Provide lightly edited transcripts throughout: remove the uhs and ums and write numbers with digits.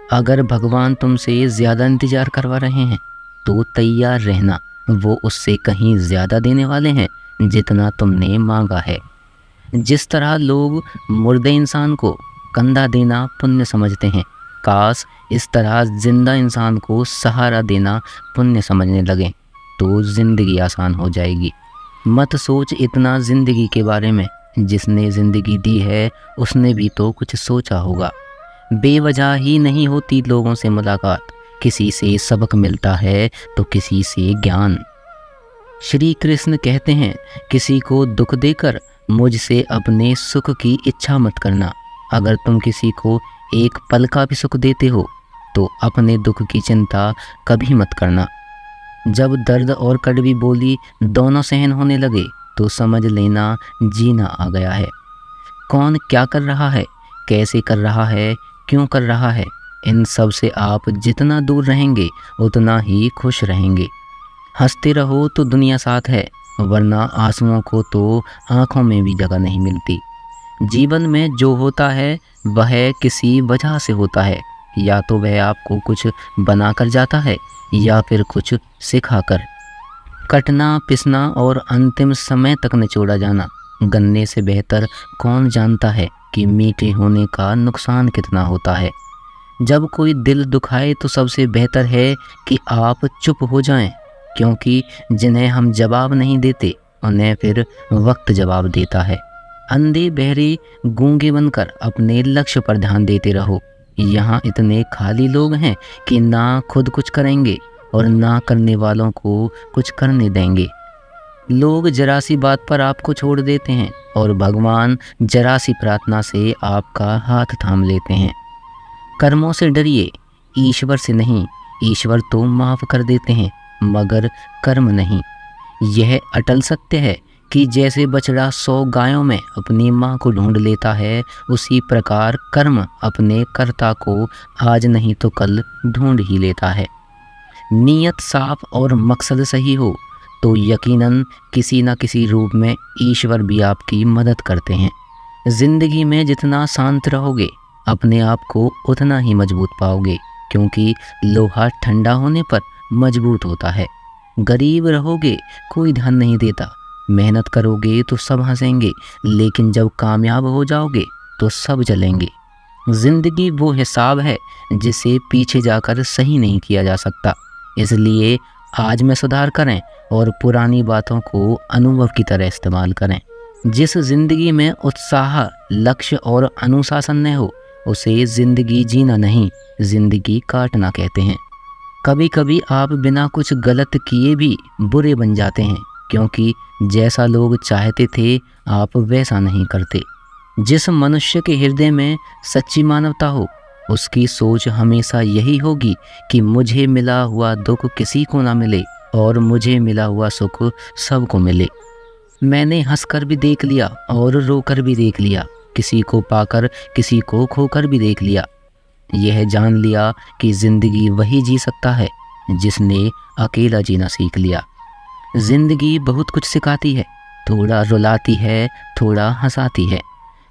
अगर भगवान तुमसे ज़्यादा इंतज़ार करवा रहे हैं तो तैयार रहना, वो उससे कहीं ज़्यादा देने वाले हैं जितना तुमने मांगा है। जिस तरह लोग मुर्दे इंसान को कंधा देना पुण्य समझते हैं, काश इस तरह जिंदा इंसान को सहारा देना पुण्य समझने लगें तो ज़िंदगी आसान हो जाएगी। मत सोच इतना ज़िंदगी के बारे में, जिसने ज़िंदगी दी है उसने भी तो कुछ सोचा होगा। बेवजह ही नहीं होती लोगों से मुलाकात, किसी से सबक मिलता है तो किसी से ज्ञान। श्री कृष्ण कहते हैं, किसी को दुख देकर मुझसे अपने सुख की इच्छा मत करना। अगर तुम किसी को एक पल का भी सुख देते हो तो अपने दुख की चिंता कभी मत करना। जब दर्द और कड़वी बोली दोनों सहन होने लगे तो समझ लेना जीना आ गया है। कौन क्या कर रहा है, कैसे कर रहा है, क्यों कर रहा है, इन सब से आप जितना दूर रहेंगे उतना ही खुश रहेंगे। हंसते रहो तो दुनिया साथ है, वरना आंसुओं को तो आँखों में भी जगह नहीं मिलती। जीवन में जो होता है वह किसी वजह से होता है, या तो वह आपको कुछ बना कर जाता है या फिर कुछ सिखा कर। कटना, पिसना और अंतिम समय तक निचोड़ा जाना, गन्ने से बेहतर कौन जानता है कि मीठे होने का नुकसान कितना होता है। जब कोई दिल दुखाए तो सबसे बेहतर है कि आप चुप हो जाएं, क्योंकि जिन्हें हम जवाब नहीं देते उन्हें फिर वक्त जवाब देता है। अंधे बहरे गूंगे बनकर अपने लक्ष्य पर ध्यान देते रहो। यहाँ इतने खाली लोग हैं कि ना खुद कुछ करेंगे और ना करने वालों को कुछ करने देंगे। लोग जरा सी बात पर आपको छोड़ देते हैं और भगवान जरा सी प्रार्थना से आपका हाथ थाम लेते हैं। कर्मों से डरिए, ईश्वर से नहीं। ईश्वर तो माफ़ कर देते हैं मगर कर्म नहीं। यह अटल सत्य है कि जैसे बछड़ा 100 गायों में अपनी माँ को ढूंढ लेता है, उसी प्रकार कर्म अपने कर्ता को आज नहीं तो कल ढूंढ ही लेता है। नीयत साफ और मकसद सही हो तो यकीनन किसी न किसी रूप में ईश्वर भी आपकी मदद करते हैं। ज़िंदगी में जितना शांत रहोगे अपने आप को उतना ही मजबूत पाओगे, क्योंकि लोहा ठंडा होने पर मजबूत होता है। गरीब रहोगे कोई ध्यान नहीं देता, मेहनत करोगे तो सब हंसेंगे, लेकिन जब कामयाब हो जाओगे तो सब जलेंगे। ज़िंदगी वो हिसाब है जिसे पीछे जाकर सही नहीं किया जा सकता, इसलिए आज में सुधार करें और पुरानी बातों को अनुभव की तरह इस्तेमाल करें। जिस ज़िंदगी में उत्साह, लक्ष्य और अनुशासन न हो उसे ज़िंदगी जीना नहीं, ज़िंदगी काटना कहते हैं। कभी कभी आप बिना कुछ गलत किए भी बुरे बन जाते हैं, क्योंकि जैसा लोग चाहते थे आप वैसा नहीं करते। जिस मनुष्य के हृदय में सच्ची मानवता हो उसकी सोच हमेशा यही होगी कि मुझे मिला हुआ दुख किसी को ना मिले और मुझे मिला हुआ सुख सबको मिले। मैंने हंसकर भी देख लिया और रोकर भी देख लिया, किसी को पाकर किसी को खोकर भी देख लिया। यह जान लिया कि ज़िंदगी वही जी सकता है जिसने अकेला जीना सीख लिया। ज़िंदगी बहुत कुछ सिखाती है, थोड़ा रुलाती है, थोड़ा हंसाती है।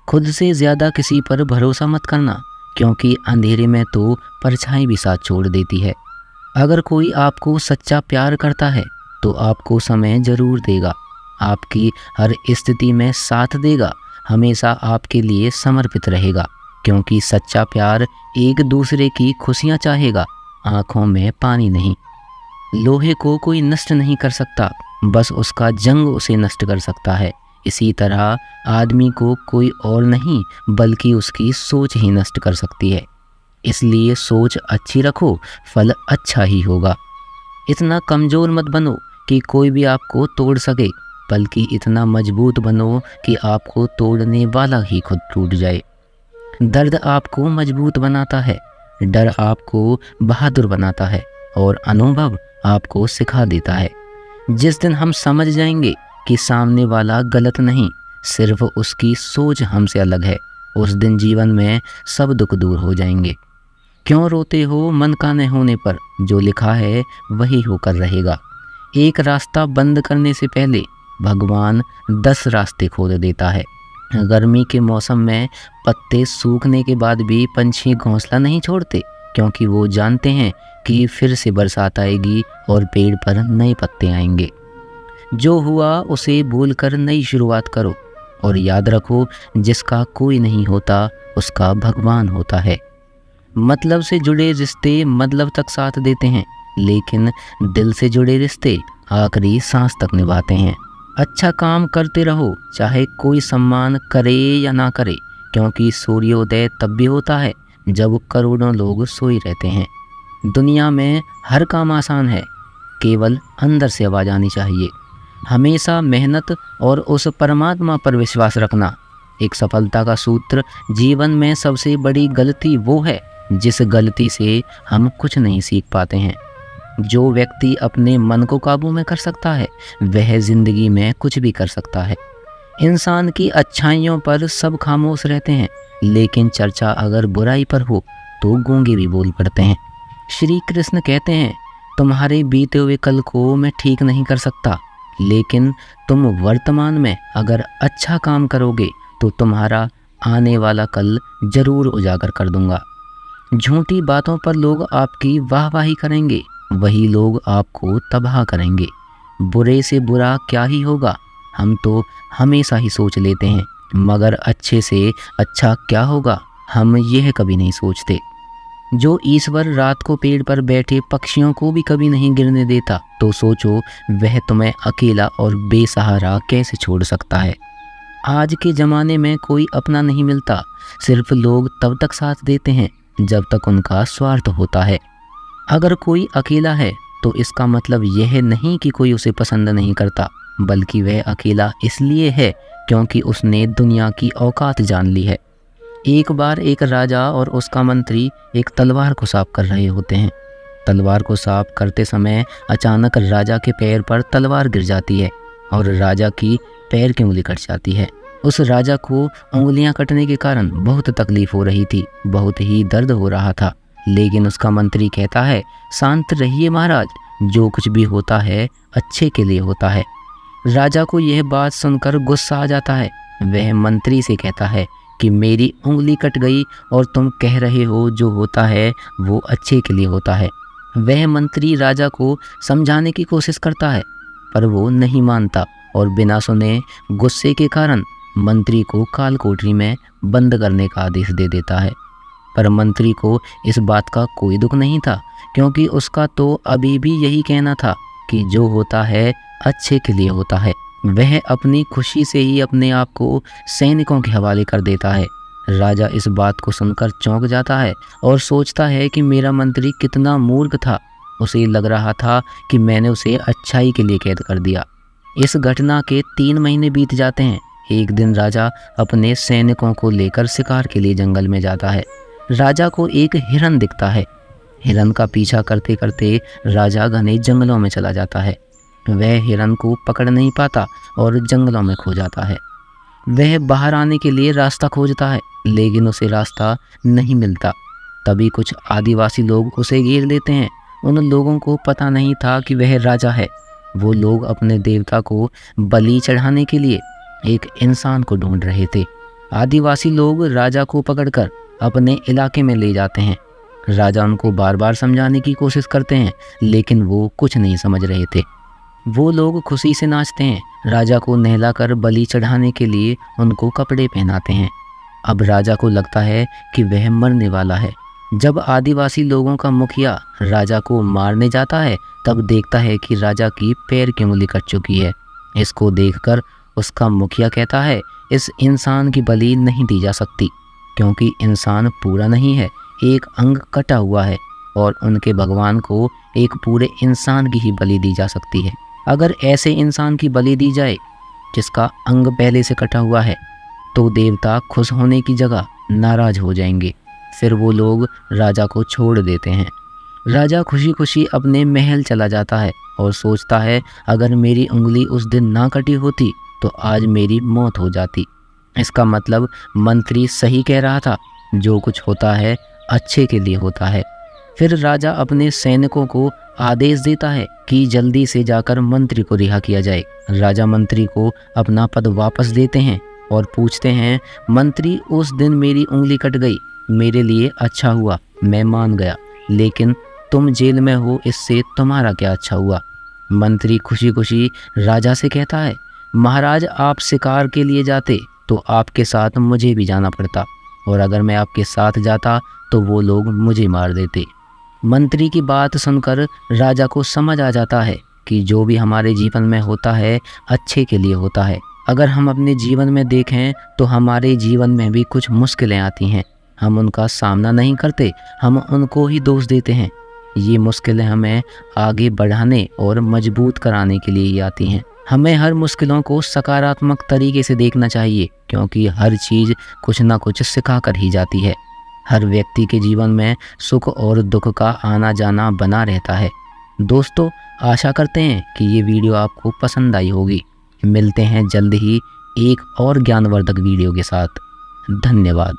खुद से ज़्यादा किसी पर भरोसा मत करना, क्योंकि अंधेरे में तो परछाई भी साथ छोड़ देती है। अगर कोई आपको सच्चा प्यार करता है तो आपको समय ज़रूर देगा, आपकी हर स्थिति में साथ देगा, हमेशा आपके लिए समर्पित रहेगा, क्योंकि सच्चा प्यार एक दूसरे की खुशियाँ चाहेगा, आँखों में पानी नहीं। लोहे को कोई नष्ट नहीं कर सकता, बस उसका जंग उसे नष्ट कर सकता है। इसी तरह आदमी को कोई और नहीं बल्कि उसकी सोच ही नष्ट कर सकती है। इसलिए सोच अच्छी रखो, फल अच्छा ही होगा। इतना कमज़ोर मत बनो कि कोई भी आपको तोड़ सके, बल्कि इतना मजबूत बनो कि आपको तोड़ने वाला ही खुद टूट जाए। दर्द आपको मजबूत बनाता है, डर आपको बहादुर बनाता है और अनुभव आपको सिखा देता है। जिस दिन हम समझ जाएंगे कि सामने वाला गलत नहीं, सिर्फ उसकी सोच हमसे अलग है, उस दिन जीवन में सब दुख दूर हो जाएंगे। क्यों रोते हो मन का न होने पर, जो लिखा है वही होकर रहेगा। एक रास्ता बंद करने से पहले भगवान 10 रास्ते खोल देता है। गर्मी के मौसम में पत्ते सूखने के बाद भी पंछी घोंसला नहीं छोड़ते, क्योंकि वो जानते हैं कि फिर से बरसात आएगी और पेड़ पर नए पत्ते आएंगे। जो हुआ उसे भूलकर नई शुरुआत करो और याद रखो, जिसका कोई नहीं होता उसका भगवान होता है। मतलब से जुड़े रिश्ते मतलब तक साथ देते हैं, लेकिन दिल से जुड़े रिश्ते आखिरी सांस तक निभाते हैं। अच्छा काम करते रहो, चाहे कोई सम्मान करे या ना करे, क्योंकि सूर्योदय तब भी होता है जब करोड़ों लोग सोए रहते हैं। दुनिया में हर काम आसान है, केवल अंदर से आवाज़ आनी चाहिए। हमेशा मेहनत और उस परमात्मा पर विश्वास रखना एक सफलता का सूत्र। जीवन में सबसे बड़ी गलती वो है जिस गलती से हम कुछ नहीं सीख पाते हैं। जो व्यक्ति अपने मन को काबू में कर सकता है वह जिंदगी में कुछ भी कर सकता है। इंसान की अच्छाइयों पर सब खामोश रहते हैं, लेकिन चर्चा अगर बुराई पर हो तो गूंगे भी बोल पड़ते हैं। श्री कृष्ण कहते हैं, तुम्हारे बीते हुए कल को मैं ठीक नहीं कर सकता, लेकिन तुम वर्तमान में अगर अच्छा काम करोगे तो तुम्हारा आने वाला कल जरूर उजागर कर दूंगा। झूठी बातों पर लोग आपकी वाहवाही करेंगे, वही लोग आपको तबाह करेंगे। बुरे से बुरा क्या ही होगा, हम तो हमेशा ही सोच लेते हैं, मगर अच्छे से अच्छा क्या होगा हम यह कभी नहीं सोचते। जो ईश्वर रात को पेड़ पर बैठे पक्षियों को भी कभी नहीं गिरने देता, तो सोचो वह तुम्हें अकेला और बेसहारा कैसे छोड़ सकता है। आज के ज़माने में कोई अपना नहीं मिलता, सिर्फ लोग तब तक साथ देते हैं जब तक उनका स्वार्थ होता है। अगर कोई अकेला है तो इसका मतलब यह नहीं कि कोई उसे पसंद नहीं करता, बल्कि वह अकेला इसलिए है क्योंकि उसने दुनिया की औकात जान ली है। एक बार एक राजा और उसका मंत्री एक तलवार को साफ कर रहे होते हैं। तलवार को साफ करते समय अचानक राजा के पैर पर तलवार गिर जाती है और राजा की पैर की उंगली कट जाती है। उस राजा को उंगलियां कटने के कारण बहुत तकलीफ हो रही थी, बहुत ही दर्द हो रहा था, लेकिन उसका मंत्री कहता है, शांत रहिए महाराज, जो कुछ भी होता है अच्छे के लिए होता है। राजा को यह बात सुनकर गुस्सा आ जाता है। वह मंत्री से कहता है कि मेरी उंगली कट गई और तुम कह रहे हो जो होता है वो अच्छे के लिए होता है। वह मंत्री राजा को समझाने की कोशिश करता है, पर वो नहीं मानता और बिना सुने गुस्से के कारण मंत्री को काल कोठरी में बंद करने का आदेश दे देता है। पर मंत्री को इस बात का कोई दुख नहीं था, क्योंकि उसका तो अभी भी यही कहना था कि जो होता है अच्छे के लिए होता है। वह अपनी खुशी से ही अपने आप को सैनिकों के हवाले कर देता है। राजा इस बात को सुनकर चौंक जाता है और सोचता है कि मेरा मंत्री कितना मूर्ख था। उसे लग रहा था कि मैंने उसे अच्छाई के लिए कैद कर दिया। इस घटना के 3 महीने बीत जाते हैं। एक दिन राजा अपने सैनिकों को लेकर शिकार के लिए जंगल में जाता है। राजा को एक हिरन दिखता है। हिरन का पीछा करते करते राजा घने जंगलों में चला जाता है। वह हिरन को पकड़ नहीं पाता और जंगलों में खो जाता है। वह बाहर आने के लिए रास्ता खोजता है, लेकिन उसे रास्ता नहीं मिलता। तभी कुछ आदिवासी लोग उसे घेर लेते हैं। उन लोगों को पता नहीं था कि वह राजा है। वो लोग अपने देवता को बलि चढ़ाने के लिए एक इंसान को ढूंढ रहे थे। आदिवासी लोग राजा को पकड़कर अपने इलाके में ले जाते हैं। राजा उनको बार बार समझाने की कोशिश करते हैं, लेकिन वो कुछ नहीं समझ रहे थे। वो लोग खुशी से नाचते हैं। राजा को नहलाकर बलि चढ़ाने के लिए उनको कपड़े पहनाते हैं। अब राजा को लगता है कि वह मरने वाला है। जब आदिवासी लोगों का मुखिया राजा को मारने जाता है, तब देखता है कि राजा की पैर की उंगली कट चुकी है। इसको देखकर उसका मुखिया कहता है, इस इंसान की बलि नहीं दी जा सकती, क्योंकि इंसान पूरा नहीं है, एक अंग कटा हुआ है और उनके भगवान को एक पूरे इंसान की ही बलि दी जा सकती है। अगर ऐसे इंसान की बलि दी जाए जिसका अंग पहले से कटा हुआ है, तो देवता खुश होने की जगह नाराज हो जाएंगे। फिर वो लोग राजा को छोड़ देते हैं। राजा खुशी खुशी अपने महल चला जाता है और सोचता है, अगर मेरी उंगली उस दिन ना कटी होती तो आज मेरी मौत हो जाती। इसका मतलब मंत्री सही कह रहा था, जो कुछ होता है अच्छे के लिए होता है। फिर राजा अपने सैनिकों को आदेश देता है कि जल्दी से जाकर मंत्री को रिहा किया जाए। राजा मंत्री को अपना पद वापस देते हैं और पूछते हैं, मंत्री उस दिन मेरी उंगली कट गई, मेरे लिए अच्छा हुआ, मैं मान गया, लेकिन तुम जेल में हो, इससे तुम्हारा क्या अच्छा हुआ। मंत्री खुशी खुशी राजा से कहता है, महाराज आप शिकार के लिए जाते तो आपके साथ मुझे भी जाना पड़ता, और अगर मैं आपके साथ जाता तो वो लोग मुझे मार देते। मंत्री की बात सुनकर राजा को समझ आ जाता है कि जो भी हमारे जीवन में होता है अच्छे के लिए होता है। अगर हम अपने जीवन में देखें तो हमारे जीवन में भी कुछ मुश्किलें आती हैं, हम उनका सामना नहीं करते, हम उनको ही दोष देते हैं। ये मुश्किलें हमें आगे बढ़ाने और मजबूत कराने के लिए ही आती हैं। हमें हर मुश्किलों को सकारात्मक तरीके से देखना चाहिए, क्योंकि हर चीज़ कुछ ना कुछ सिखा कर ही जाती है। हर व्यक्ति के जीवन में सुख और दुख का आना जाना बना रहता है। दोस्तों, आशा करते हैं कि ये वीडियो आपको पसंद आई होगी। मिलते हैं जल्द ही एक और ज्ञानवर्धक वीडियो के साथ। धन्यवाद।